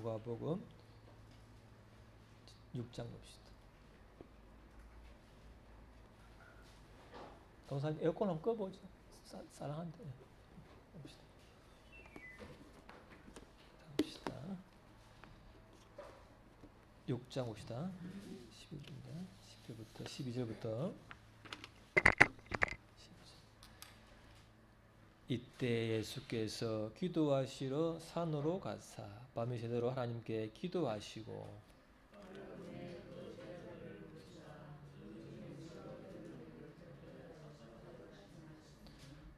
누가복음 6장 봅시다. 동사님 에어컨 한번 꺼보죠. 사랑한데. 봅시다. 봅시다. 6장 봅시다. 11절부터 12절부터. 이때 예수께서 기도하시러 산으로 가사 밤이 새도록 하나님께 기도하시고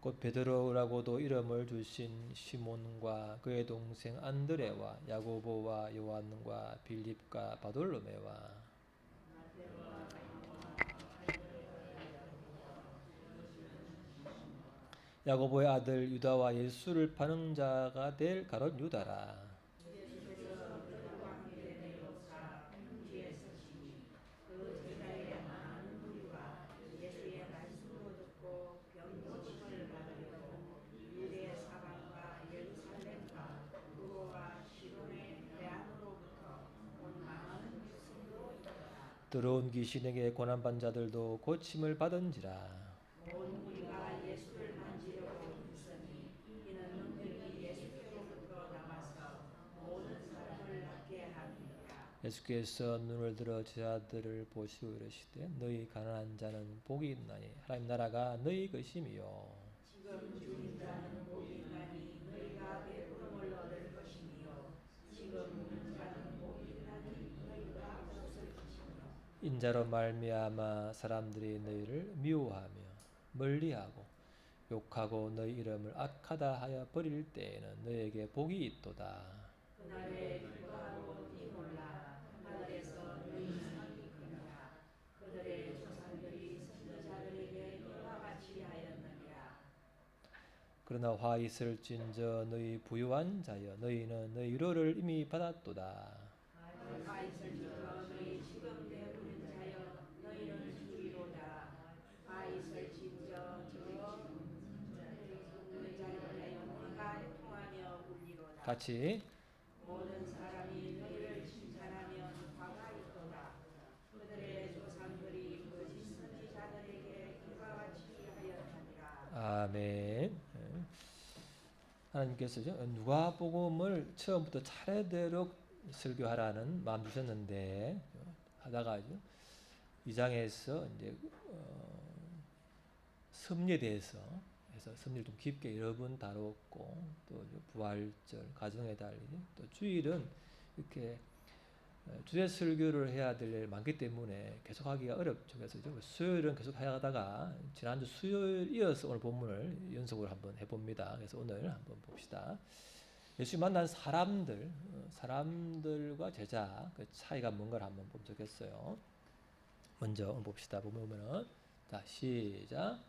곧 베드로라고도 이름을 주신 시몬과 그의 동생 안드레와 야고보와 요한과 빌립과 바돌로메와 야고보의 아들 유다와 예수를 파는 자가 될 가롯 유다라. 더러운 귀신에게 고난받은 자들도 고침을 받은지라. 예수께서 눈을 들어 제자들을 보시고 이르시되 너희 가난한 자는 복이 있나니 하나님 나라가 너희 것이미요. 지금 죽인 자는 복이 있나니 너희가 베풀음을 얻을 것이미요. 지금 우는 자는 복이 있나니 너희가 없을 것이미요. 인자로 말미암아 사람들이 너희를 미워하며 멀리하고 욕하고 너희 이름을 악하다 하여 버릴 때에는 너희에게 복이 있도다. 그날에 기뻐하고 뛰놀라 하늘에서 너희 상이 크리라. 그들의 조상들이 선지자들에게 이와 같이 하였느니라. 그러나 화 있을진저 너희 부유한 자여 너희는 너희 위로를 이미 받았도다. 화 있을진저 너희 지금 배부른 자여 너희는 주 위로다. 화 있을진저 너희 자녀의 영혼과 통하며 울리로다. 같이 모든 사람이 너희를 칭찬하면 화가 있도다. 그들의 조상들이 거짓 선지자들에게 이와 같이 하였느니라. 아멘. 하나님께서 누가복음을 처음부터 차례대로 설교하라는 마음 주셨는데 하다가 2장에서 이제 섭리에 대해서 해서 섭리를 좀 깊게 여러 번 다뤘고 또 부활절, 가정의 달, 또 주일은 이렇게 주제 설교를 해야 될 일 많기 때문에 계속하기가 어렵죠. 그래서 수요일은 계속 하다가 지난주 수요일 이어서 오늘 본문을 연속으로 한번 해봅니다. 그래서 오늘 한번 봅시다. 예수 만난 사람들과 제자 그 차이가 뭔가를 한번 보면 좋겠어요. 먼저 봅시다. 보면은 자 시작.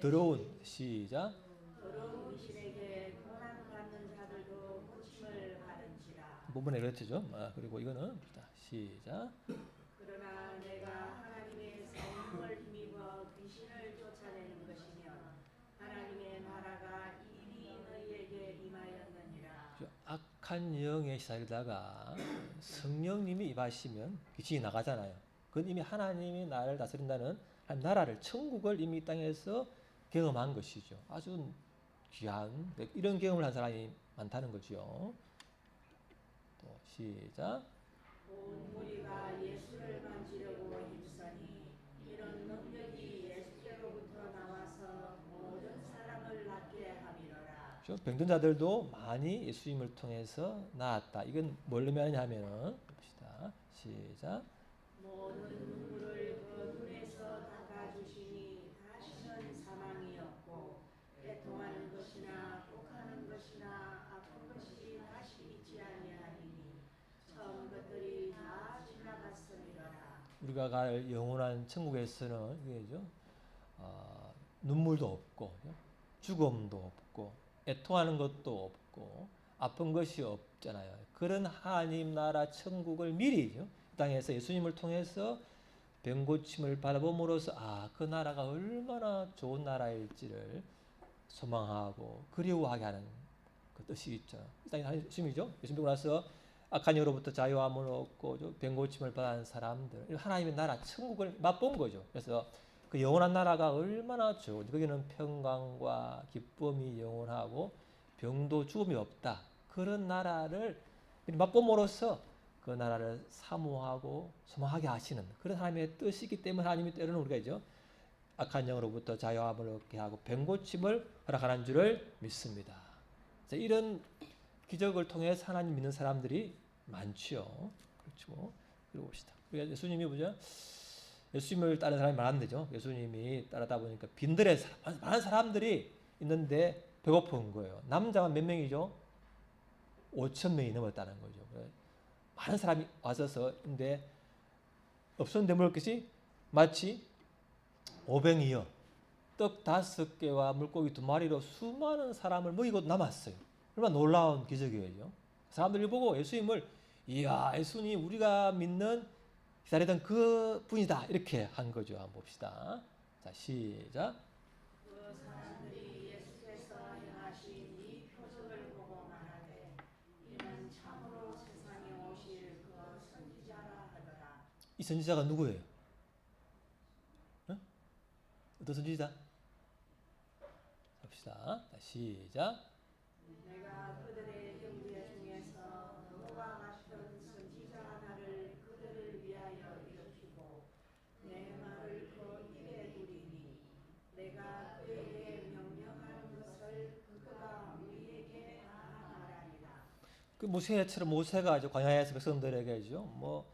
더러운 시작. 더러운 신에게 고난 받는 자들도 고침을 받은지라. 본문에 그랬죠. 그리고 이거는 시작. 그러나 내가 하나님의 성령을 힘입어 귀신을 쫓아내는 것이면 하나님의 나라가 이미 너희에게 임하였느니라. 악한 영에 시달리다가 성령님이 임하시면 귀신이 나가잖아요. 그건 이미 하나님이 나를 다스린다는 하나님 나라를, 천국을 이미 이 땅에서 경험한 것이죠. 아주 귀한 이런 경험을 한 사람이 많다는 거죠. 또 시작. 온 무리가 예수를 만지려고 힘쓰니 이런 능력이 예수께로부터 나와서 모든 사람을 낫게 함이로라. 병든 자들도 많이 예수님을 통해서 나았다. 이건 뭘 의미하냐면 봅시다. 시작. 모든 눈물을 그 눈에서 닦아주시니 다시는 사망이 없고 애통하는 것이나 욕하는 것이나 아픈 것이 다시 있지 아니하리니 처음 것들이 다 지나갔으리라. 우리가 갈 영원한 천국에서는 이게죠. 눈물도 없고 죽음도 없고 애통하는 것도 없고 아픈 것이 없잖아요. 그런 하나님 나라 천국을 미리 땅에서 예수님을 통해서 병고침을 받아봄으로써 그 나라가 얼마나 좋은 나라일지를 소망하고 그리워하게 하는 그 뜻이 있죠. 일단 예수님이죠. 예수님 되고 나서 악한 영으로부터 자유함을 얻고 병고침을 받은 사람들, 하나님의 나라 천국을 맛본 거죠. 그래서 그 영원한 나라가 얼마나 좋은지, 거기는 평강과 기쁨이 영원하고 병도 죽음이 없다. 그런 나라를 맛봄으로써 그 나라를 사모하고 소망하게 하시는 그런 하나님의 뜻이기 때문에 하나님이 때로는 우리가 이죠, 악한 영으로부터 자유함을 얻게 하고 병고침을 허락하는 줄을 믿습니다. 이런 기적을 통해서 하나님 믿는 사람들이 많지요. 그렇죠. 그리고 봅시다. 예수님이 뭐죠? 예수님을 따르는 사람이 많은데죠. 예수님이 따르다 보니까 빈들의 많은 사람들이 있는데 배고픈 거예요. 남자만 몇 명이죠? 5천 명이 넘었다는 거죠. 많은 사람이 와서서인데 없었는데 먹을 것이 마치 500이요. 떡 5개와 물고기 2마리로 수많은 사람을 먹이고 남았어요. 얼마나 놀라운 기적이에요. 사람들이 보고 예수님을, 이야, 예수님 우리가 믿는 기다리던 그 분이다, 이렇게 한 거죠. 한번 봅시다. 자, 시작. 그 사람들이 예수께서 행하신 이 표적을 보고 말하되 이는 참으로 세상에 오실 그 선지자라 하더라. 이 선지자가 누구예요? 어떤 선지자? 봅시다. 자, 시작. 내가 그들의 형제 중에서 너와 같은 선지자 하나를 그들을 위하여 일으키고 내 말을 그 입에 두리니 내가 그에게 명령하는 것을 그가 우리에게 다 말하리라. 그 모세처럼 모세가 이제 광야에서 백성들에게죠,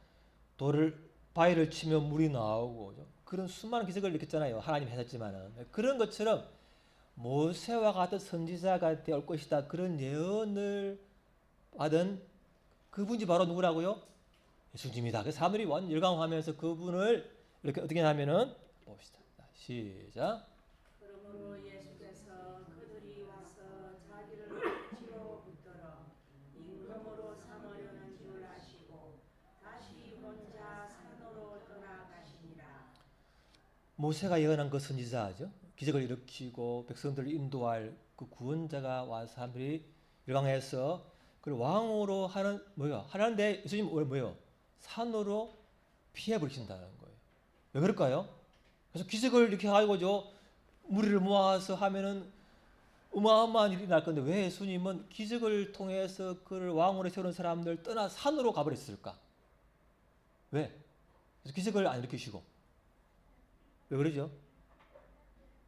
돌을 바위를 치면 물이 나오고 그런 수많은 기적을 일으켰잖아요. 하나님 하셨지만은 그런 것처럼 모세와 같은 선지자가 되올 것이다, 그런 예언을 받은 그분이 바로 누구라고요? 예수님이다. 그래서 사람들이 완전 열광하면서 그분을 이렇게 어떻게 하면은 봅시다. 시작. 그러므로 예수께서 그들이 와서 자기를 억지로 붙들어 임금으로 삼으려는 줄 아시고 다시 혼자 산으로 떠나가시니라. 모세가 예언한 그 선지자죠. 기적을 일으키고 백성들을 인도할 그 구원자가 와서 사람들이 열광해서 그걸 왕으로 하는 하는데 예수님 뭐예요? 산으로 피해 버리신다는 거예요. 왜 그럴까요? 그래서 기적을 이렇게 가지고죠, 무리를 모아서 하면은 어마어마한 일이 날 건데 왜 예수님은 기적을 통해서 그를 왕으로 세우는 사람들 떠나 산으로 가버렸을까? 왜? 그래서 기적을 안 일으키시고 왜 그러죠?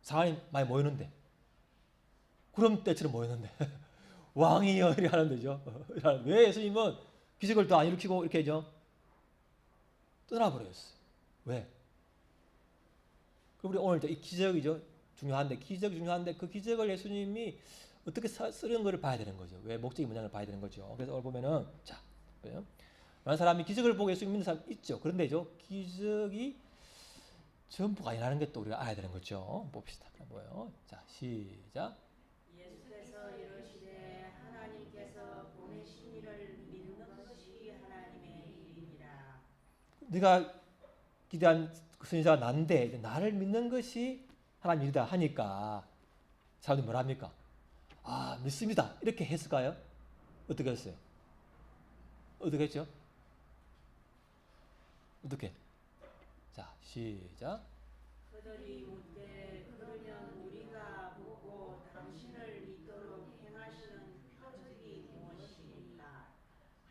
사람이 많이 모였는데, 구름 때처럼 모였는데 왕이여 이렇게 하는 데죠. 왜 예수님은 기적을 더 안 일으키고 이렇게 하죠? 떠나버렸어요. 왜? 그럼 우리 오늘 이 기적이죠. 중요한데 그 기적을 예수님이 어떻게 쓰는 것을 봐야 되는 거죠. 왜? 목적인 문장을 봐야 되는 거죠. 그래서 오늘 보면은, 자, 많은 사람이 기적을 보고 예수 믿는 사람 있죠. 그런데죠, 기적이 전부가 아니라는 것도 우리가 알아야 되는 거죠. 봅시다. 뭐예요? 자, 시작. 예수께서 이르시되 하나님께서 보내신 이를 믿는 것이 하나님의 일이니라. 네가 기대한 그 선지자가 난데 이제 나를 믿는 것이 하나님 일이다 하니까 사람들이 뭐라 합니까? 아, 믿습니다. 이렇게 했을까요? 어떻게 했어요? 어떻게 했죠? 어떻게? 자, 시작. 그들이 묻되 그러면 우리가 보고 당신을 믿도록 행하시는 표적이 무엇입니까?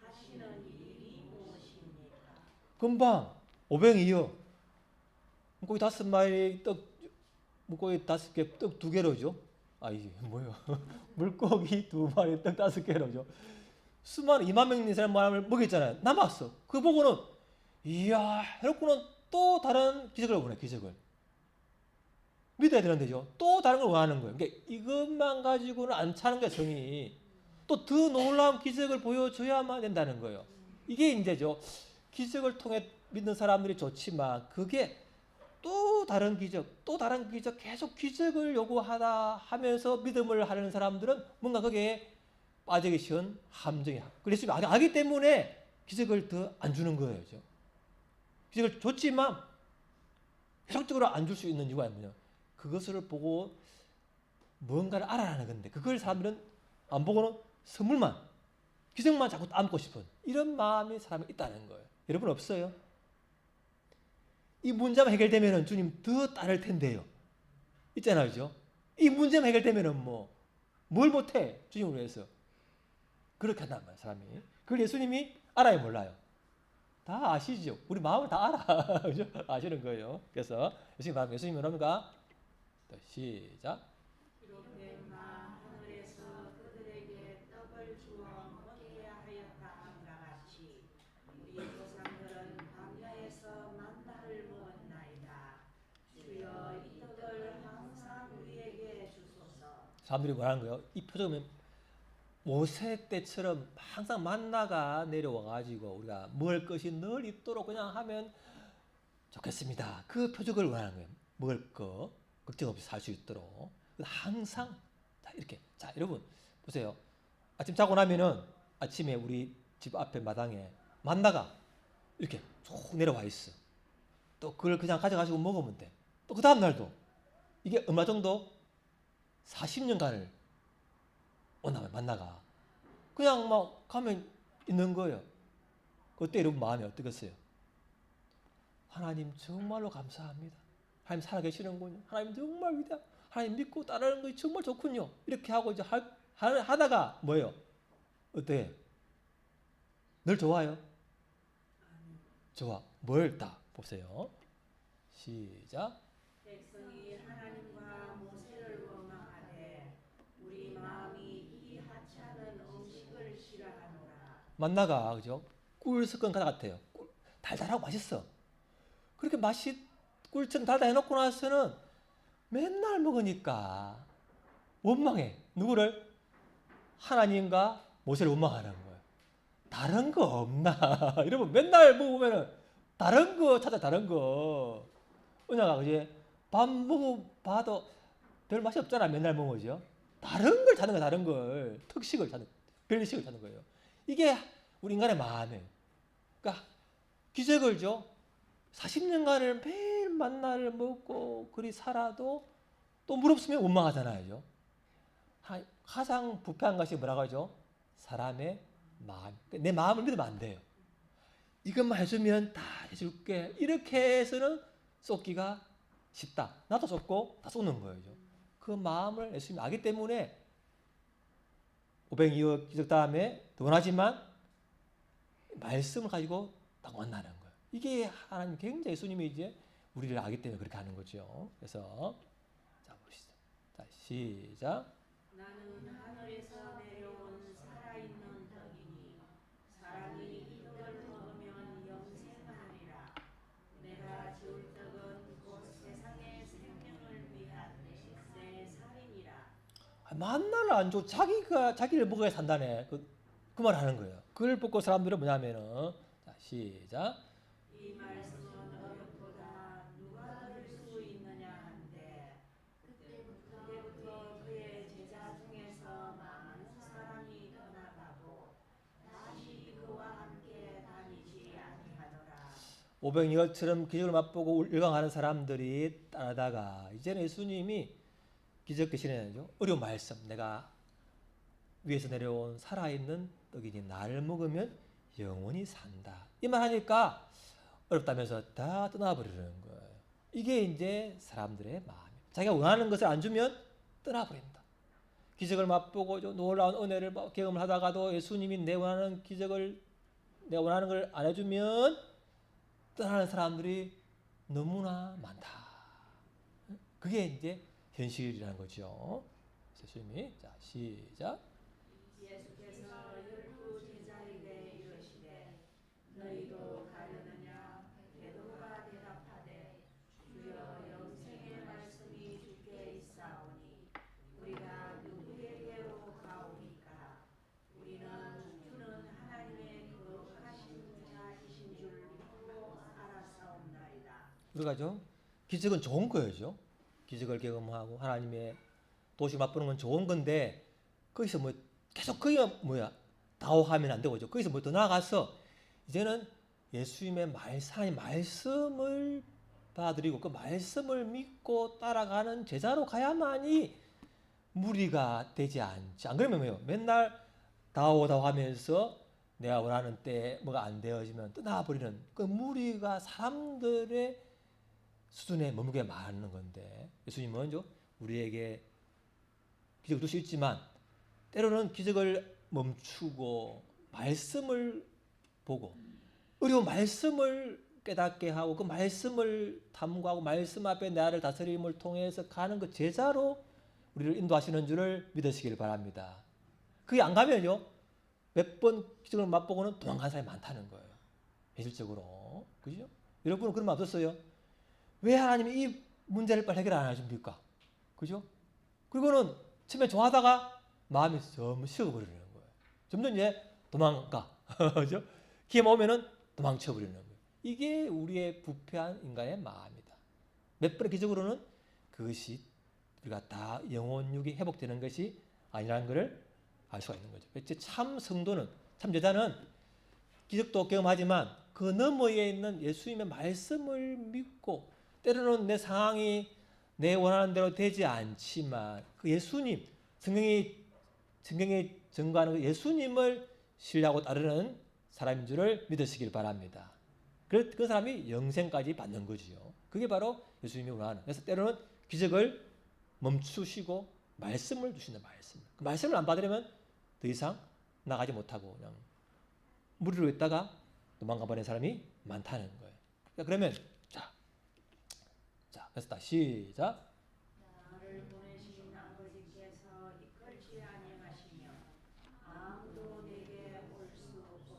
하시는 일이 무엇입니까? 금방 500이요. 물고기 5마리, 물고기 5개, 떡 2개로죠. 아, 이게 뭐예요? 물고기 2마리, 떡 5개로죠. 수많은 2만 명 있는 사람을 먹였잖아요. 남았어. 그 보고는, 이야, 해놓고는 또 다른 기적을 원해, 기적을. 믿어야 되는데죠. 또 다른 걸 원하는 거예요. 그러니까 이것만 가지고는 안 차는 거예요, 성이. 또 더 놀라운 기적을 보여줘야만 된다는 거예요. 이게 이제죠. 기적을 통해 믿는 사람들이 좋지만 그게 또 다른 기적, 또 다른 기적, 계속 기적을 요구하다 하면서 믿음을 하려는 사람들은 뭔가 거기에 빠지기 쉬운 함정이야. 그래서 알기 때문에 기적을 더 안 주는 거예요. 기적을 줬지만 계속적으로 안 줄 수 있는 이유가 뭐냐? 그것을 보고 뭔가를 알아라는 건데 그걸 사람들은 안 보고는 선물만, 기적만 자꾸 안고 싶은 이런 마음이 사람에 있다는 거예요. 여러분 없어요? 이 문제만 해결되면 주님 더 따를 텐데요. 있잖아요. 그죠? 이 문제만 해결되면 뭘 못해? 주님을 위해서. 그렇게 한단 말이에요. 사람이. 그걸 예수님이 알아요? 몰라요? 다 아시죠? 우리 마음을 다 알아. 그죠? 아시는 거예요. 그래서 예수님이 뭡니까? 시작. 이렇게 하늘에서 그들에게 떡을 주어 먹게 하였다 함과 같이 우리 조상들은 광야에서 만나를 먹었나이다. 주여 이 떡을 항상 우리에게 주소서. 사람들이 뭐라는 거예요? 이 표적은 모세 때처럼 항상 만나가 내려와가지고 우리가 먹을 것이 늘 있도록 그냥 하면 좋겠습니다. 그 표적을 원하는 거예요. 먹을 거 걱정 없이 살 수 있도록 항상 이렇게. 자, 여러분 보세요. 아침 자고 나면은 아침에 우리 집 앞에 마당에 만나가 이렇게 쭉 내려와 있어. 또 그걸 그냥 가져가지고 먹으면 돼. 또 그 다음 날도 이게 얼마 정도? 40년간을 온다면 만나가 그냥 막 가면 있는 거예요. 그때 여러분 마음이 어떻겠어요? 하나님 정말로 감사합니다. 하나님 살아계시는군요. 하나님 정말 위대하. 하나님 믿고 따르는 것이 정말 좋군요. 이렇게 하고 이제 하다가 뭐예요? 어때? 늘 좋아요? 좋아. 뭘 다 보세요. 시작. 백성이 하나님과 모세를 원망하되 우리 마음이 이 하찮은 음식을 싫어하노라. 만나가 그죠? 꿀 섞은 것 같아요. 달달하고 맛있어. 그렇게 맛이 꿀처럼 달달 해놓고 나서는 맨날 먹으니까 원망해. 누구를? 하나님과 모세를 원망하는 거예요. 다른 거 없나? 여러분 맨날 먹으면 다른 거 찾아. 다른 거. 은하가 그지? 밥 먹어봐도 별 맛이 없잖아. 맨날 먹으죠. 다른 걸 찾는 거야. 다른 걸. 특식을 찾는, 별식을 찾는 거예요. 이게 우리 인간의 마음이에요. 그러니까 기적을 줘. 40년간을 매일 만나를 먹고 그리 살아도 또 물 없으면 원망하잖아요. 가장 부패한 것이 뭐라고 하죠? 사람의 마음. 내 마음을 믿으면 안 돼요. 이것만 해주면 다 해줄게. 이렇게 해서는 쏟기가 쉽다. 나도 쏟고 다 쏟는 거예요. 그 마음을 예수님이 알기 때문에 502억 기적 다음에 더 원하지만 말씀을 가지고 딱 만나는 거예요. 이게 하나님 굉장히 예수님이 이제 우리를 알기 때문에 그렇게 하는 거죠. 그래서 자 보시죠. 자 시작. 나는 하늘에서 내려온 살아있는 떡이니 사람이 이 떡을 먹으면 영생하리라. 내가 지을 떡은 곧 세상의 생명을 위한 내 살이니라. 만나를 안 줘. 자기를 먹어야 산다네. 그 말 하는 거예요. 그걸 보고 사람들은 뭐냐면은 자 시작. 이 말씀은 어렵도다 누가 들을 수 있느냐 한데 그때부터 그의 제자 중에서 많은 사람이 떠나가고 다시 그와 함께 다니지 아니하더라. 500여처럼 기적을 맛보고 열광하는 사람들이 따라다가 이제는 예수님이 기적 대신에 어려운 말씀, 내가 위에서 내려온 살아있는 떡이니 나를 먹으면 영원히 산다. 이 말 하니까 어렵다면서 다 떠나버리는 거예요. 이게 이제 사람들의 마음이에요. 자기가 원하는 것을 안 주면 떠나버린다. 기적을 맛보고 놀라운 은혜를 경험을 하다가도 예수님이 내 원하는 기적을, 내가 원하는 걸 안 해주면 떠나는 사람들이 너무나 많다. 그게 이제 현실이라는 거죠. 예수님이 자 시작. 예수께서 12 제자에게 이르시되 너희도 가려느냐? 베드로가 대답하되 주여 영생의 말씀이 주께 있사오니 우리가 누구에게로 가오리까? 우리는 주는 하나님의 거룩하신 자이신 줄 믿고 알았사옵나이다. 우리가죠. 기적은 좋은 거예요. 기적을 경험하고 하나님의 도시 맛보는 건 좋은 건데 거기서 계속 거기가 다호하면 안 되고 거기서 더 나아가서 이제는 예수님의 하나님 말씀을 받아들이고 그 말씀을 믿고 따라가는 제자로 가야만이 무리가 되지 않지. 안 그러면 맨날 다오다오 하면서 내가 원하는 때에 뭐가 안 되어지면 떠나버리는 그 무리가 사람들의 수준에 머무게 많은 건데, 예수님은 우리에게 기적을 줄 수 있지만 때로는 기적을 멈추고 말씀을 보고 어려운 말씀을 깨닫게 하고 그 말씀을 탐구하고 말씀 앞에 나를 다스림을 통해서 가는 그 제자로 우리를 인도하시는 줄을 믿으시길 바랍니다. 그게 안 가면요, 몇 번 기적을 맛보고는 도망간 사람이 많다는 거예요. 현실적으로. 그죠? 여러분은 그런 말 없었어요? 왜 하나님이 이 문제를 빨리 해결 안 해줍니까? 그죠? 그리고는 처음에 좋아하다가 마음이 좀 식어버리는 거예요. 점점 이제 도망가. 그죠? 기회가 오면은 도망쳐버리는 거예요. 이게 우리의 부패한 인간의 마음이다. 몇 번의 기적으로는 그것이 우리가 다 영혼육이 회복되는 것이 아니라는 것을 알 수가 있는 거죠. 참 성도는, 참 제자는 기적도 경험하지만 그 너머에 있는 예수님의 말씀을 믿고, 때로는 내 상황이 내 원하는 대로 되지 않지만 그 예수님, 성경이 증거하는 그 예수님을 신뢰하고 따르는 사람인 줄을 믿으시길 바랍니다. 그 사람이 영생까지 받는 거지요. 그게 바로 예수님이 원하는. 그래서 때로는 기적을 멈추시고 말씀을 주시는 말씀. 그 말씀을 안 받으려면 더 이상 나가지 못하고 그냥 무리로 있다가 도망가 버린 사람이 많다는 거예요. 그러면 자, 그래서 다시 시작. 나를 보내신 아버지께서 이끌지 아니하시며 아무도 내게 올 수 없으니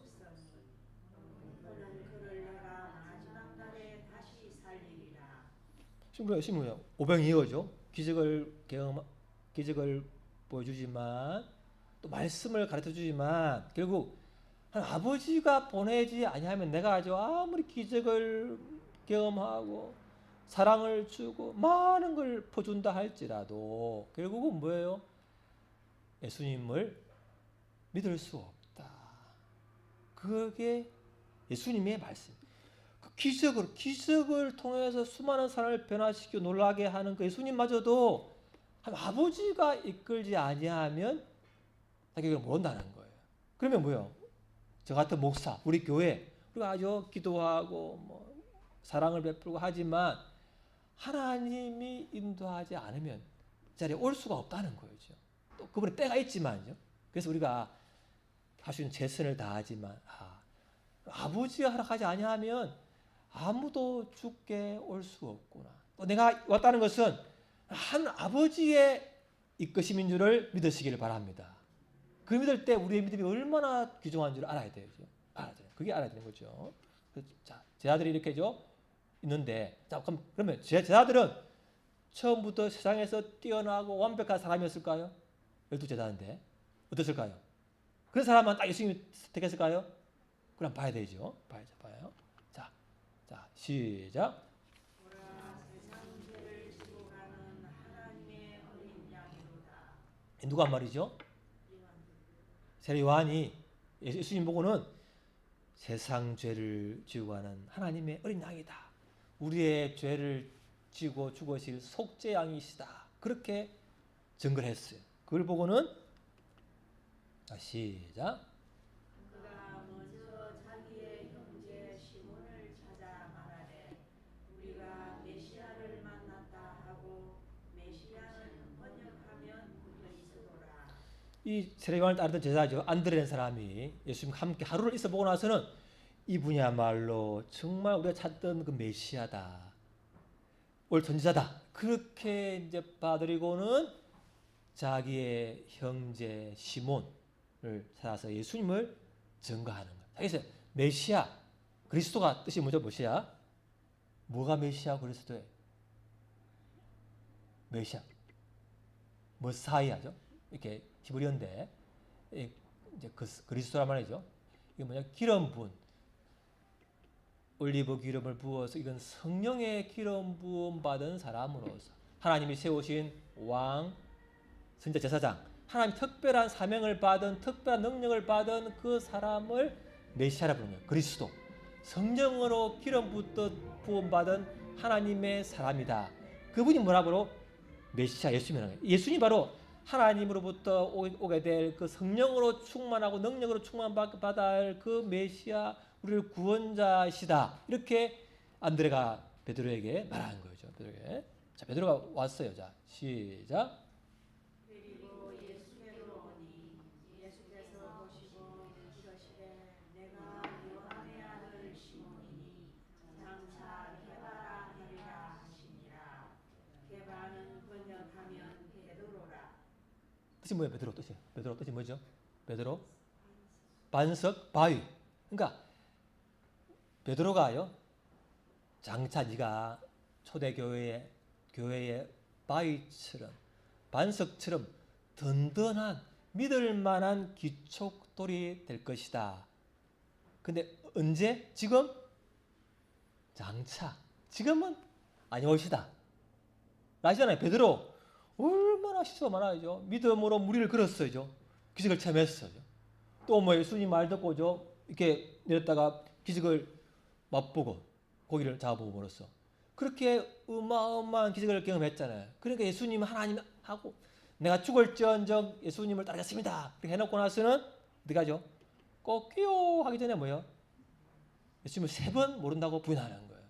그는 그를 내가 마지막 날에 다시 살리리라. 지금 오병이어죠. 기적을 보여주지만 또 말씀을 가르쳐주지만 결국 아버지가 보내지 아니하면 내가 아무리 기적을 경험하고 사랑을 주고 많은 걸 퍼준다 할지라도 결국은 뭐예요? 예수님을 믿을 수 없다. 그게 예수님의 말씀. 그 기적을 통해서 수많은 사람을 변화시키고 놀라게 하는 그 예수님마저도 아버지가 이끌지 아니하면 자기가 모른다는 거예요. 그러면 뭐예요? 저 같은 목사, 우리 교회, 우리가 아주 기도하고 사랑을 베풀고 하지만 하나님이 인도하지 않으면 이 자리에 올 수가 없다는 거죠. 또 그분의 때가 있지만요. 그래서 우리가 할 수 있는 최선을 다하지만 아버지가 허락하지 아니하면 아무도 죽게 올 수 없구나. 또 내가 왔다는 것은 한 아버지의 이끄심인 줄을 믿으시기를 바랍니다. 그 믿을 때 우리의 믿음이 얼마나 귀중한 줄 알아야 되죠. 그게 알아야 되는 거죠. 자, 제자들이 이렇게 있는데, 자, 그러면 제자들은 처음부터 세상에서 뛰어나고 완벽한 사람이었을까요? 12제자인데 어땠을까요? 그런 사람만 딱 예수님이 선택했을까요? 그럼 봐야 되죠. 봐요. 자, 시작. 누가 한 말이죠? 세례 요한이 예수님 보고는 세상 죄를 지고 가는 하나님의 어린 양이다. 우리의 죄를 지고 죽으실 속죄 양이시다. 그렇게 증거를 했어요. 그걸 보고는 시작. 그가 먼저 자기의 형제 시몬을 찾아 말하되 우리가 메시아를 만났다 하고 메시아는 번역하면 그리스도라. 이 세례 요한을 따르던 제자죠. 안드레라는 사람이 예수님과 함께 하루를 있어 보고 나서는 이분이야말로 정말 우리가 찾던 그 메시아다. 올 존재자다. 그렇게 이제 받아들이고는 자기의 형제 시몬을 찾아서 예수님을 증거하는 거예요. 그래서 메시아, 그리스도가 뜻이 뭐죠? 뭐가 메시아 그리스도예요? 메시아, 머사이아죠. 이렇게 히브리어인데 이제 그리스도란 말이죠. 이게 기름 부은 올리브 기름을 부어서 이건 성령의 기름 부음 받은 사람으로서 하나님이 세우신 왕, 선자, 제사장, 하나님 특별한 사명을 받은 특별한 능력을 받은 그 사람을 메시아라 부르는 거예요. 그리스도, 성령으로 기름 부음 받은 하나님의 사람이다. 그분이 뭐라고? 메시아, 예수님이라는 거예요. 예수님이 바로 하나님으로부터 오게 될 그 성령으로 충만하고 능력으로 충만받아야 할 그 메시아, 우리를 구원자시다. 이렇게 안드레가 베드로에게 말하는 거죠. 베드로에게. 자, 베드로가 왔어요. 자, 시작. 그리고 예수께로 오니 예수께서 보시고 이르시되 내가 요한의 아들 시몬이니 장차 게바라 하리라 하시니라. 게바는 번역하면 베드로라. 뜻이 뭐예요? 베드로 뜻이. 베드로 뜻이 뭐죠? 베드로 반석 바위. 그러니까 베드로가요. 장차 네가 초대교회의 바위처럼 반석처럼 든든한 믿을 만한 기초돌이 될 것이다. 근데 언제? 지금? 장차. 지금은 아니올시다. 아시잖아요. 베드로 얼마나 실수가 많아요. 믿음으로 무리를 걸었어요. 기적을 체험했어요. 또 뭐 예수님 말 듣고 이렇게 내렸다가 기적을 맛보고 고기를 잡아보고 멀었어. 그렇게 어마어마한 기적을 경험했잖아요. 그러니까 예수님 하나님하고 내가 죽을지언정 예수님을 따르겠습니다. 그렇게 해놓고 나서는 어떻게 하죠? 꺾여 하기 전에 뭐예요? 예수님을 3번 모른다고 부인하는 거예요.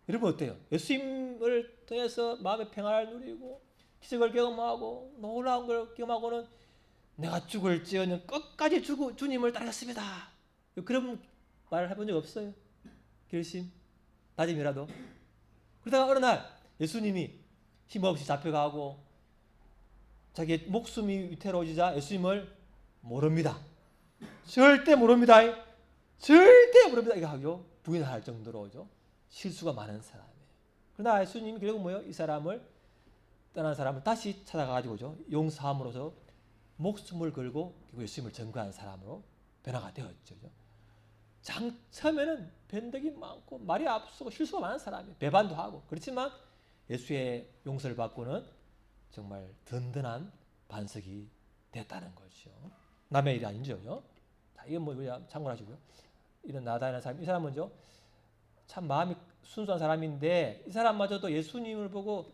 여러분 어때요? 예수님을 통해서 마음의 평안을 누리고 기적을 경험하고 놀라운 걸 경험하고는 내가 죽을지언정 끝까지 주님을 따르겠습니다. 그런 말을 해본 적 없어요? 결심, 다짐이라도. 그러다가 어느 날 예수님이 힘없이 잡혀가고 자기의 목숨이 위태로워지자 예수님을 모릅니다. 절대 모릅니다. 절대 모릅니다. 이거 하죠. 부인할 정도로죠. 실수가 많은 사람이에요. 그러나 예수님이 결국 뭐예요? 이 사람을 떠난 사람을 다시 찾아가지고죠. 용서함으로써 목숨을 걸고 결국 예수님을 전가한 사람으로 변화가 되었죠. 처음에는 변덕이 많고 말이 앞서고 실수가 많은 사람이에요. 배반도 하고. 그렇지만 예수의 용서를 받고는 정말 든든한 반석이 됐다는 거죠. 남의 일이 아니죠. 자, 이건 뭐 참고하시고요. 이런 나다라는 사람, 이 사람은요 참 마음이 순수한 사람인데 이 사람마저도 예수님을 보고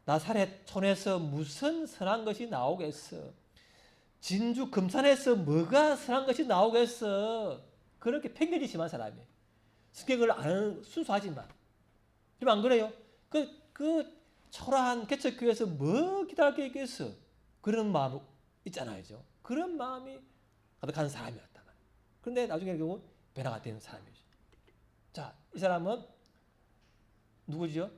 나사렛 촌에서 무슨 선한 것이 나오겠어? 진주 금산에서 뭐가 선한 것이 나오겠어? 그렇게 편견이 심한 사람이에요. 성경을 아는 순수하지만. 좀 안 그래요? 그 초라한 개척교회에서 뭐 기다릴 게 있겠어? 그런 마음 있잖아요. 그런 마음이 가득한 사람이었다. 그런데 나중에 결국 변화가 되는 사람이죠. 자, 이 사람은 누구죠?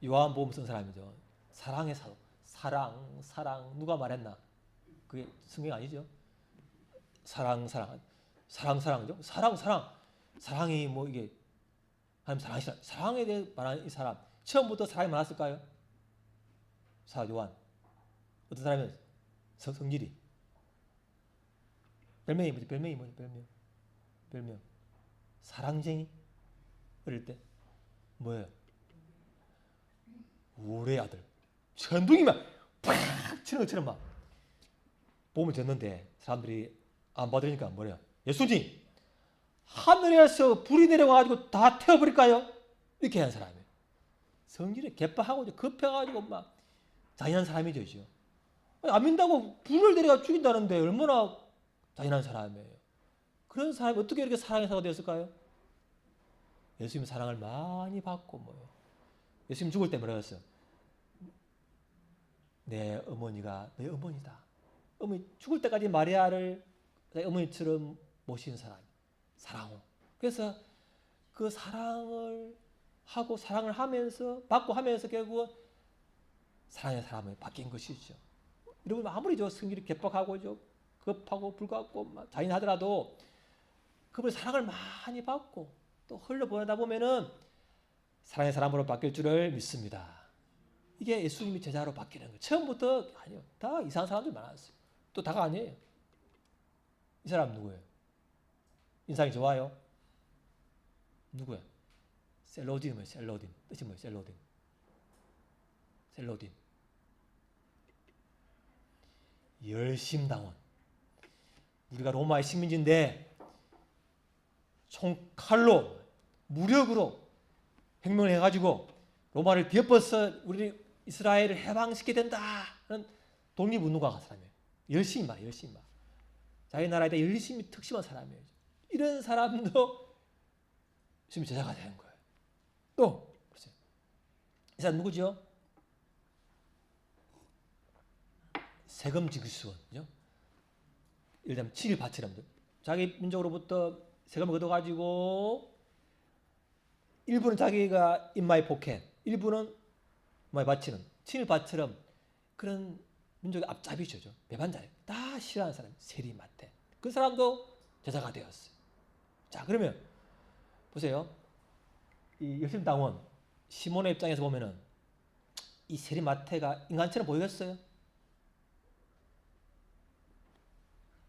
요한복음 쓴 사람이죠. 사랑의 사도. 사랑. 누가 말했나? 그게 성경 아니죠? 사랑이죠. 사랑이 뭐 이게 하나님 사랑이시라. 사랑에 대해 말하는 이 사람 처음부터 사랑이 많았을까요? 사도 요한. 어떤 사람이었어요? 성질이. 별명이 뭐지? 별명. 사랑쟁이. 어릴 때 뭐예요? 우레 아들. 천둥이만 팍 치는 것처럼 막 몸을 졌는데 사람들이 안 받으니까 뭐래요? 예수님 하늘에서 불이 내려와가지고 다 태워버릴까요? 이렇게 하는 사람이에요. 성질이 개빠하고 급해가지고 막 잔인한 사람이죠. 안 믿는다고 불을 내려가 죽인다는데 얼마나 잔인한 사람이에요. 그런 사람이 어떻게 이렇게 사랑의 사가 되었을까요? 예수님 사랑을 많이 받고 뭐예요. 예수님 죽을 때 뭐라고 했어요? 내 어머니가 내 어머니다. 어머니 죽을 때까지 마리아를 내 어머니처럼 모신 사람. 사랑으로. 그래서 그 사랑을 하고 사랑을 하면서 받고 하면서 결국은 사랑의 사람이 바뀐 것이죠. 여러분 아무리 성질이 개빡하고 급하고 불같고 잔인하더라도 그분의 사랑을 많이 받고 또 흘려보내다 보면은 사랑의 사람으로 바뀔 줄을 믿습니다. 이게 예수님이 제자로 바뀌는 거예요. 처음부터 아니요. 다 이상한 사람들 많았어요. 또 다가 아니에요. 이 사람 누구예요? 인상이 좋아요? 누구야? 셀로딘. 뜻이 뭐예요? 셀로딘. 열심당원. 우리가 로마의 식민지인데 총칼로 무력으로 혁명을 해가지고 로마를 뒤엎어서 우리 이스라엘을 해방시켜야 된다는 독립운동가 사람이에요. 열심히 막. 자기 나라에 대해 열심히 특심한 사람이에요. 이런 사람도 지금 제자가 되는 거예요. 또 보세요. 이 사람 누구죠? 세금 지급수원이죠. 예를 들면 친일파처럼 자기 민족으로부터 세금을 걷어가지고 일부는 자기가 인마에 포켓, 일부는 인마에 바치는 친일파처럼 그런 민족의 앞잡이죠. 배반자예요. 다 싫어하는 사람, 세리마태. 그 사람도 제자가 되었어요. 자, 그러면 보세요. 이 열심당원 시몬의 입장에서 보면은 이 세리마태가 인간처럼 보이겠어요?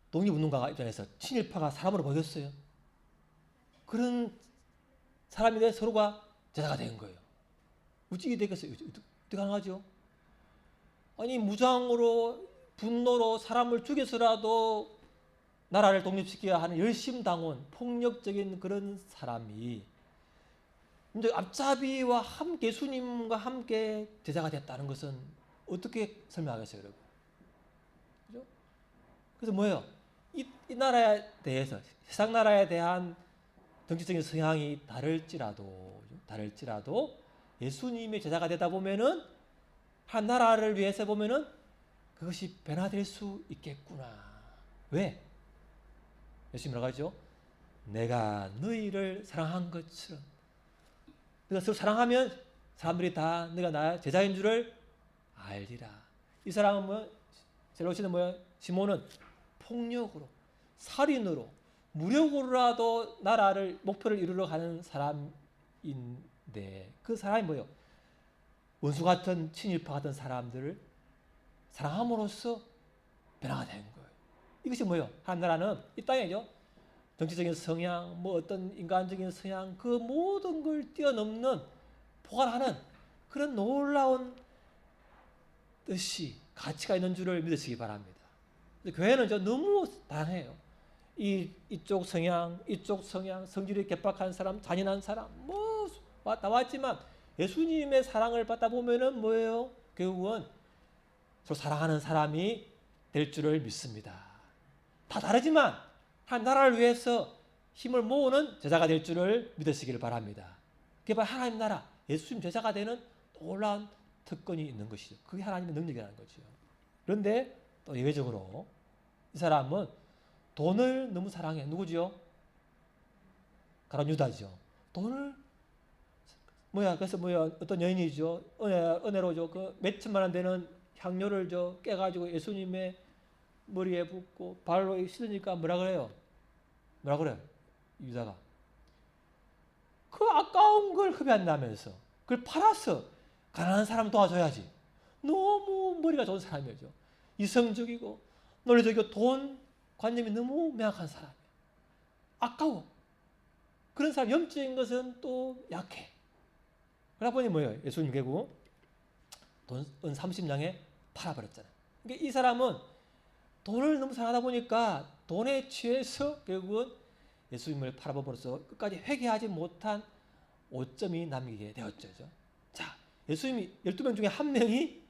독립운동가 입장에서 친일파가 사람으로 보였어요. 그런 사람인데 서로가 제자가 된 거예요. 어찌게 되겠어요? 어떻게 가능하죠? 아니 무장으로 분노로 사람을 죽여서라도 나라를 독립시켜야 하는 열심당원, 폭력적인 그런 사람이 이제 앞잡이와 함께 예수님과 함께 제자가 됐다는 것은 어떻게 설명하겠어요, 여러분? 그죠? 그래서 뭐예요? 이 나라에 대해서 세상 나라에 대한 정치적인 성향이 다를지라도 예수님의 제자가 되다 보면은 한 나라를 위해서 보면은 그것이 변화될 수 있겠구나. 왜? 예수님 뭐라고 하죠? 내가 너희를 사랑한 것처럼. 내가 서로 사랑하면 사람들이 다 내가 나의 제자인 줄을 알리라. 이 사람은 뭐 셀로시는 뭐야? 시몬은 폭력으로, 살인으로, 무력으로라도 나라를 목표를 이루러 가는 사람인데 그 사람이 뭐예요? 원수 같은 친일파 같은 사람들을 사랑함으로써 변화가 된 거예요. 이것이 뭐예요? 한 나라는 이 땅이죠. 정치적인 성향, 뭐 어떤 인간적인 성향, 그 모든 걸 뛰어넘는 포괄하는 그런 놀라운 뜻이 가치가 있는 줄을 믿으시기 바랍니다. 교회는 너무 다양해요. 이쪽 성향, 성질이 개박한 사람, 잔인한 사람, 뭐 나왔지만 예수님의 사랑을 받다 보면은 뭐예요? 결국은 서로 사랑하는 사람이 될 줄을 믿습니다. 다 다르지만 한 나라를 위해서 힘을 모으는 제자가 될 줄을 믿으시기를 바랍니다. 그게 바로 하나님 나라, 예수님 제자가 되는 놀라운 특권이 있는 것이죠. 그게 하나님의 능력이라는 거죠. 그런데 또 예외적으로 이 사람은 돈을 너무 사랑해. 누구죠? 가룟 유다죠. 돈을 그래서 어떤 여인이죠. 은혜로죠. 그 몇 천만 원 되는 향료를 깨가지고 예수님의 머리에 붓고 발로 씻으니까 뭐라 그래요? 유다가 그 아까운 걸 흡연한다면서 그걸 팔아서 가난한 사람 도와줘야지. 너무 머리가 좋은 사람이죠. 이성적이고 논리적이고 돈 관념이 너무 명확한 사람이에요. 아까워. 그런 사람 영적인 것은 또 약해. 그러다 보니 뭐예요? 예수님 결국 돈 30냥에 팔아버렸잖아요. 그러니까 이 사람은 돈을 너무 사랑하다 보니까 돈에 취해서 결국은 예수님을 팔아버려서 끝까지 회개하지 못한 오점이 남기게 되었죠. 자, 예수님이 12명 중에 한 명이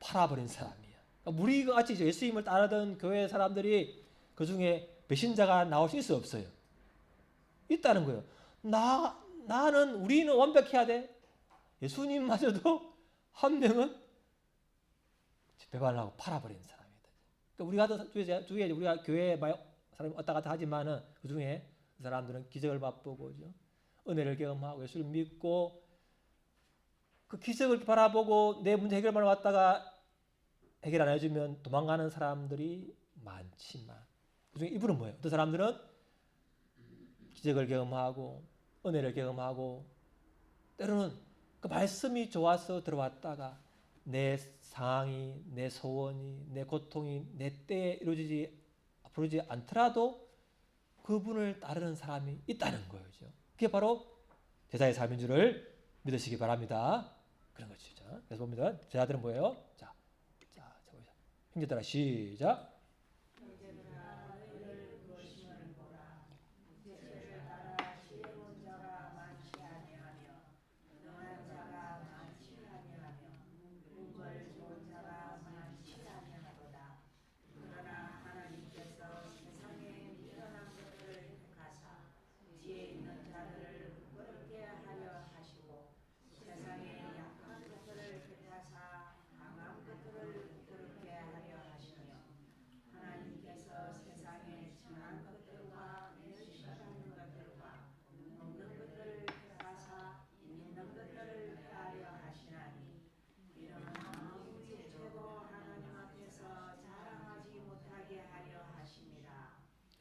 팔아버린 사람이에요. 그러니까 우리가 같이 예수님을 따르던 교회 사람들이 그 중에 배신자가 나올 수 있어요, 없어요? 있다는 거예요. 우리는 완벽해야 돼. 예수님마저도 한 명은 배반하고 팔아버린 사람이다. 그러니까 우리가 주위에 우리가 교회에 사람이 왔다 갔다 하지만은 그 중에 그 사람들은 기적을 맛보고 은혜를 경험하고 예수를 믿고 그 기적을 바라보고 내 문제 해결만 왔다가 해결 안 해주면 도망가는 사람들이 많지만 그중에 이분은 뭐예요? 어떤 사람들은 기적을 경험하고 은혜를 경험하고 때로는 그 말씀이 좋아서 들어왔다가 내 상황이, 내 소원이, 내 고통이 내 때에 이루어지지 않더라도 그분을 따르는 사람이 있다는 거예요. 그게 바로 제자의 삶인 줄을 믿으시기 바랍니다. 그런 거죠. 그래서 봅니다. 제자들은 뭐예요? 자, 보자. 형제들아 시작.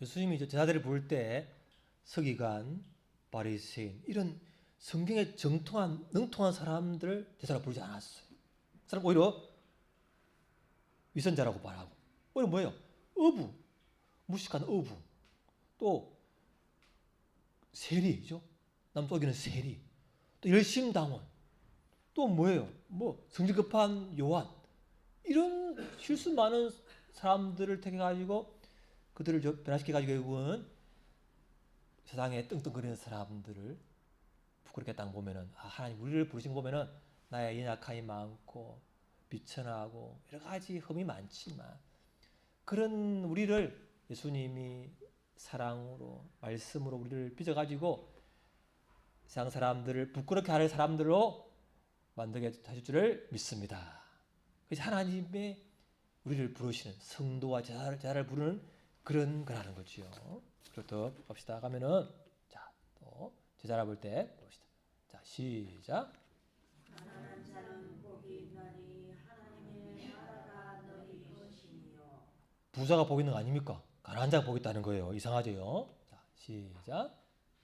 예수님이 제자들을 부를 때 서기관, 바리새인 이런 성경에 정통한 능통한 사람들을 제자로 부르지 않았어요. 그 사람 오히려 위선자라고 말하고 오히려 뭐예요? 어부, 무식한 어부, 또 세리죠. 남쪽에는 세리, 또 열심당원, 또 뭐예요? 뭐 성질 급한 요한, 이런 실수 많은 사람들을 택해가지고 그들을 변화시켜가지고 결국은 세상에 떵떵거리는 사람들을 부끄럽게 딱 보면은 하나님 우리를 부르신 거 보면은 나의 연약함이 많고 비천하고 여러 가지 흠이 많지만 그런 우리를 예수님이 사랑으로 말씀으로 우리를 빚어가지고 세상 사람들을 부끄럽게 하는 사람들로 만들게 하실 줄을 믿습니다. 그래서 하나님의 우리를 부르시는 성도와 제자를 부르는 그런 거라는 거지요. 또 봅시다. 가면은 자, 또 제자라 볼 때 봅시다. 자, 시작. 가난한 자는 복이 있나니 하나님의 나라가 너희 것이니요. 부자가 복 있는 거 아닙니까? 가난한 자가 복 있다는 거예요. 이상하죠? 자, 시작.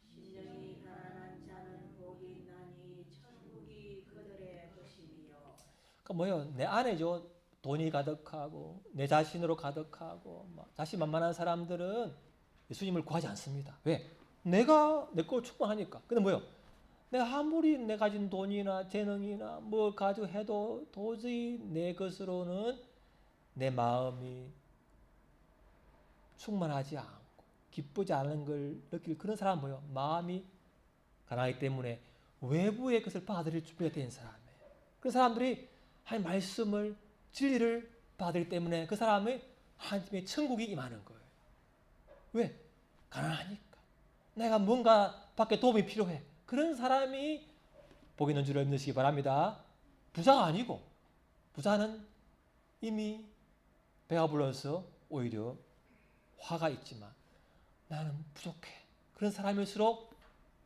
진정이 가난한 자는 복이 있나니 천국이 그들의 것이니요. 그러니까 뭐예요? 내 안에죠. 돈이 가득하고 내 자신으로 가득하고 자신만만한 사람들은 예수님을 구하지 않습니다. 왜? 내가 내 걸 충분하니까. 근데 뭐예요? 내가 아무리 내 가진 돈이나 재능이나 뭘 가지고 해도 도저히 내 것으로는 내 마음이 충만하지 않고 기쁘지 않은 걸 느낄 그런 사람은 뭐예요? 마음이 가난하기 때문에 외부의 것을 받을 준비가 된 사람이에요. 그런 사람들이 하나님 말씀을 진리를 받기 때문에 그 사람의 하나님의 천국이 임하는 거예요. 왜? 가난하니까. 내가 뭔가 밖에 도움이 필요해. 그런 사람이 복 있는 줄을 믿으시기 바랍니다. 부자가 아니고 부자는 이미 배가 불러서 오히려 화가 있지만 나는 부족해. 그런 사람일수록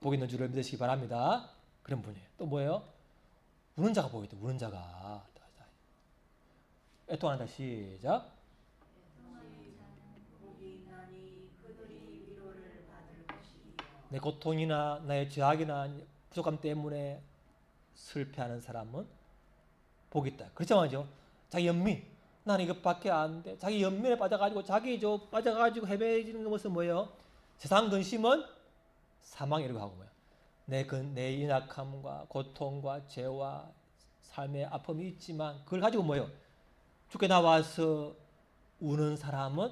복 있는 줄을 믿으시기 바랍니다. 그런 분이에요. 또 뭐예요? 우는 자가 복이 있다. 우는 자가. 애통한다. 시작. 복이 있나니 그들이 위로를 받을 것이니요. 내 고통이나 나의 죄악이나 부족함 때문에 슬퍼하는 사람은 복이 있다. 그렇죠 말이죠. 자기 연민, 나는 이것밖에 안 돼. 자기 연민에 빠져가지고 빠져가지고 헤매지는 것은 뭐예요? 세상 근심은 사망이라고 하고 뭐예요? 내 연약함과 고통과 죄와 삶의 아픔이 있지만 그걸 가지고 뭐예요? 주께 나와서 우는 사람은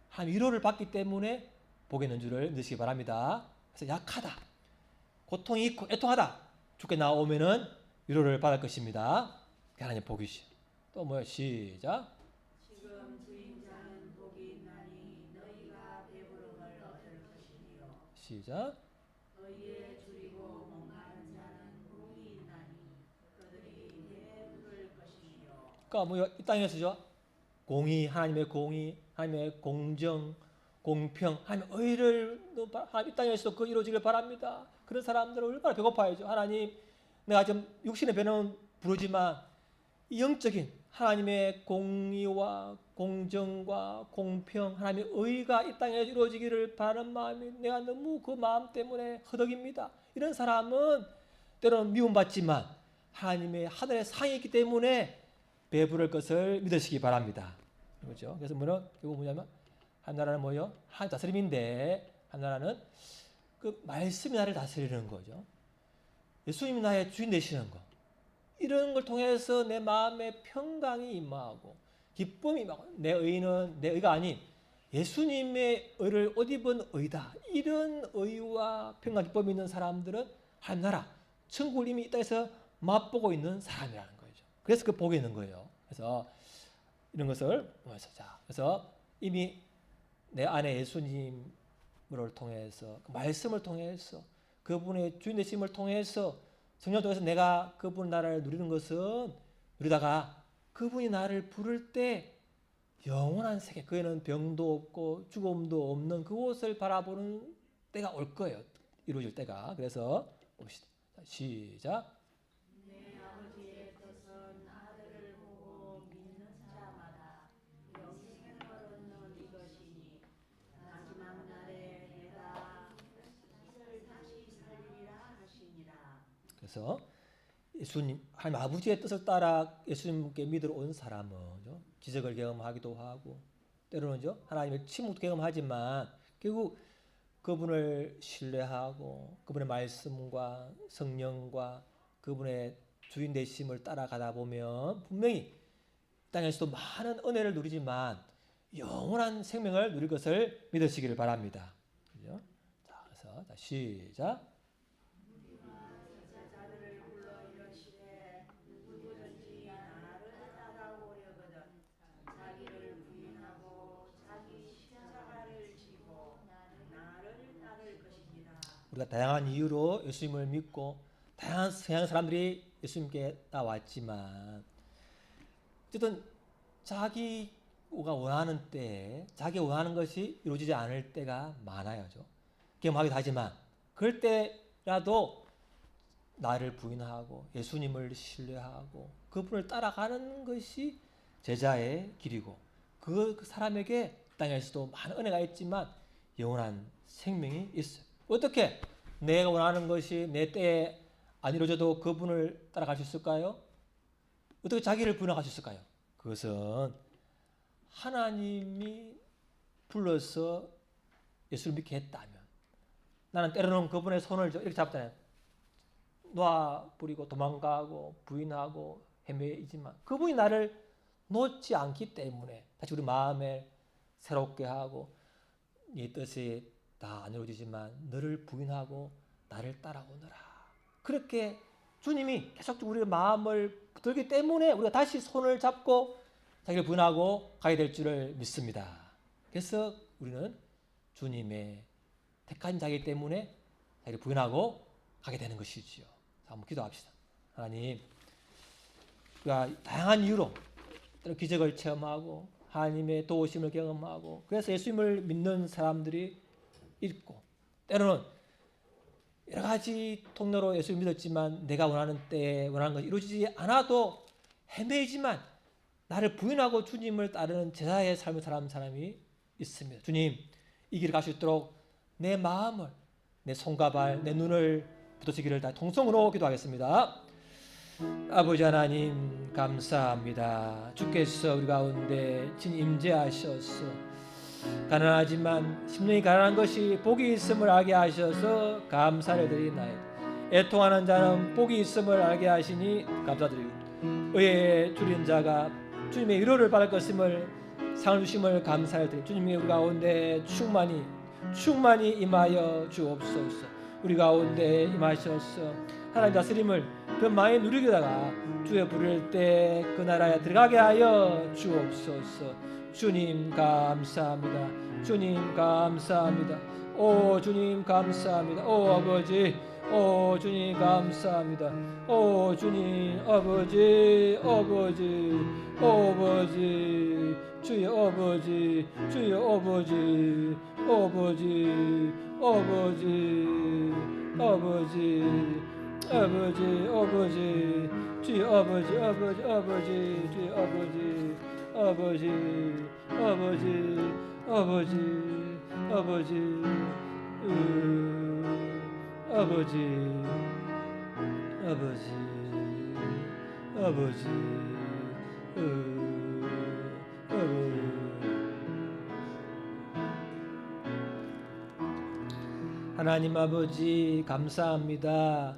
한 위로를 받기 때문에 복이 있는 줄을 믿으시기 바랍니다. 그래서 약하다, 고통이 있고 애통하다, 주께 나오면은 위로를 받을 것입니다. 하나님 복이시오. 또 뭐요? 시작. 지금 주인자는 복이 있나니 너희가 배부름을 얻을 것이니요. 시작. 너희의 줄이고 목마른 자는 복이 있나니 그들이 배부를 것이니요. 그러니까 뭐요? 이 땅에서죠. 하나님의 공의, 하나님의 공정, 공평, 하나님의 의를 하나님 이 땅에서도 그 이루어지길 바랍니다. 그런 사람들은 얼마나 배고파야죠. 하나님, 내가 좀 육신의 배는 부르지만 이 영적인 하나님의 공의와 공정과 공평, 하나님의 의가 이 땅에 이루어지기를 바라는 마음이 내가 너무 그 마음 때문에 허덕입니다. 이런 사람은 때로는 미움받지만 하나님의 하늘의 상이 있기 때문에 배부를 것을 믿으시기 바랍니다. 그렇죠? 그래서 결국 뭐냐면 한 나라는 뭐요? 하나님 다스림인데 한 나라는 그 말씀이 나를 다스리는 거죠. 예수님이 나의 주인 되시는 거. 이런 걸 통해서 내 마음에 평강이 임하고 기쁨이 임하고 내 의가 아닌 예수님의 의를 옷 입은 의다. 이런 의와 평강 기쁨이 있는 사람들은 하나님 나라 천국을 이미 이 땅에서 맛보고 있는 사람이라는 거죠. 그래서 그 복이 있는 거예요. 그래서 이런 것을 보면서 그래서 이미 내 안에 예수님을 통해서 그 말씀을 통해서 그분의 주인 되심을 통해서 성령 통해서 내가 그분 나라를 누리는 것은 누리다가 그분이 나를 부를 때 영원한 세계, 그에는 병도 없고 죽음도 없는 그곳을 바라보는 때가 올 거예요. 이루어질 때가. 그래서 봅시다. 시작. 내 아버지의 뜻은 아들을 보고 믿는 자마다 영생을 얻는 이것이니 나중에 그래서 예수님 하나님 아버지의 뜻을 따라 예수님께 믿으러 온 사람은 기적을 경험하기도 하고 때로는 하나님의 침묵도 경험하지만 결국 그분을 신뢰하고 그분의 말씀과 성령과 그분의 주인 되심을 따라가다 보면 분명히 땅에서도 많은 은혜를 누리지만 영원한 생명을 누릴 것을 믿으시기를 바랍니다. 그죠? 자, 그래서 시작. 제자들을 불러 이르시되 누구든지 나를 따라오려거든 자기를 부인하고 자기 십자가를 지고 나를 따를 것이니라. 우리가 다양한 이유로 예수님을 믿고 다양한 성향의 사람들이 예수님께 나왔지만 어쨌든 자기가 원하는 때에 자기가 원하는 것이 이루어지지 않을 때가 많아요. 경험하기도 하지만 그럴 때라도 나를 부인하고 예수님을 신뢰하고 그분을 따라가는 것이 제자의 길이고 그 사람에게 땅에서도 많은 은혜가 있지만 영원한 생명이 있어요. 어떻게 내가 원하는 것이 내 때에 안 이루어져도 그분을 따라갈 수 있을까요? 어떻게 자기를 부인할 수 있을까요? 그것은 하나님이 불러서 예수를 믿게 했다면 나는 때로는 그분의 손을 이렇게 잡잖아요. 놔버리고 도망가고 부인하고 헤매이지만 그분이 나를 놓지 않기 때문에 다시 우리 마음에 새롭게 하고 네 뜻이 다 안 이루어지지만 너를 부인하고 나를 따라오너라. 그렇게 주님이 계속 우리의 마음을 붙들기 때문에 우리가 다시 손을 잡고 자기를 부인하고 가게 될 줄을 믿습니다. 그래서 우리는 주님의 택한 자이기 때문에 자기를 부인하고 가게 되는 것이지요. 자, 한번 기도합시다. 하나님, 우리가 다양한 이유로 기적을 체험하고 하나님의 도우심을 경험하고 그래서 예수님을 믿는 사람들이 있고 때로는 여러 가지 통로로 예수를 믿었지만 내가 원하는 때에 원하는 것이 이루어지지 않아도 헤매지만 나를 부인하고 주님을 따르는 제자의 삶을 살아가는 사람이 있습니다. 주님, 이 길을 갈 수 있도록 내 마음을, 내 손과 발, 내 눈을 붙드시기를 다 통성으로 기도하겠습니다. 아버지 하나님 감사합니다. 주께서 우리 가운데 진 임재하셔서 가난하지만 심령이 가난한 것이 복이 있음을 알게 하셔서 감사를 드리나이다. 애통하는 자는 복이 있음을 알게 하시니 감사드리고 의에 줄인 자가 주님의 위로를 받을 것임을 상을 주심을 감사를 드립니다. 주님이 우리 가운데 충만히 임하여 주옵소서. 우리 가운데 임하셔서 하나님 다스림을 더 많이 누리다가 주의 부를 때 그 나라에 들어가게 하여 주옵소서. 주님 감사합니다. 주님 감사합니다. 오 주님 감사합니다. 오 아버지, 오 주님 감사합니다. 오 주님 아버지, 주의 아버지, 주의 아버지, 주의 하나님 아버지 감사합니다.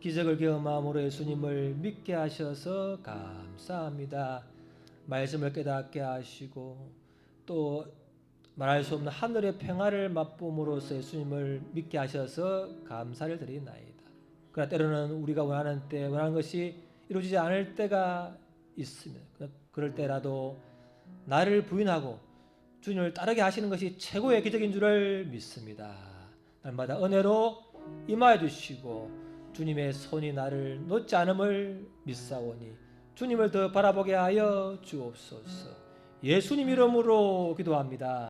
기적을 경험함으로 예수님을 믿게 하셔서 감사합니다. 말씀을 깨닫게 하시고 또 말할 수 없는 하늘의 평화를 맛봄으로써 예수님을 믿게 하셔서 감사를 드리나이다. 그러나 때로는 우리가 원하는 때 원하는 것이 이루어지지 않을 때가 있습니다. 그럴 때라도 나를 부인하고 주님을 따르게 하시는 것이 최고의 기적인 줄을 믿습니다. 날마다 은혜로 임하여 주시고 주님의 손이 나를 놓지 않음을 믿사오니 주님을 더 바라보게 하여 주옵소서. 예수님 이름으로 기도합니다.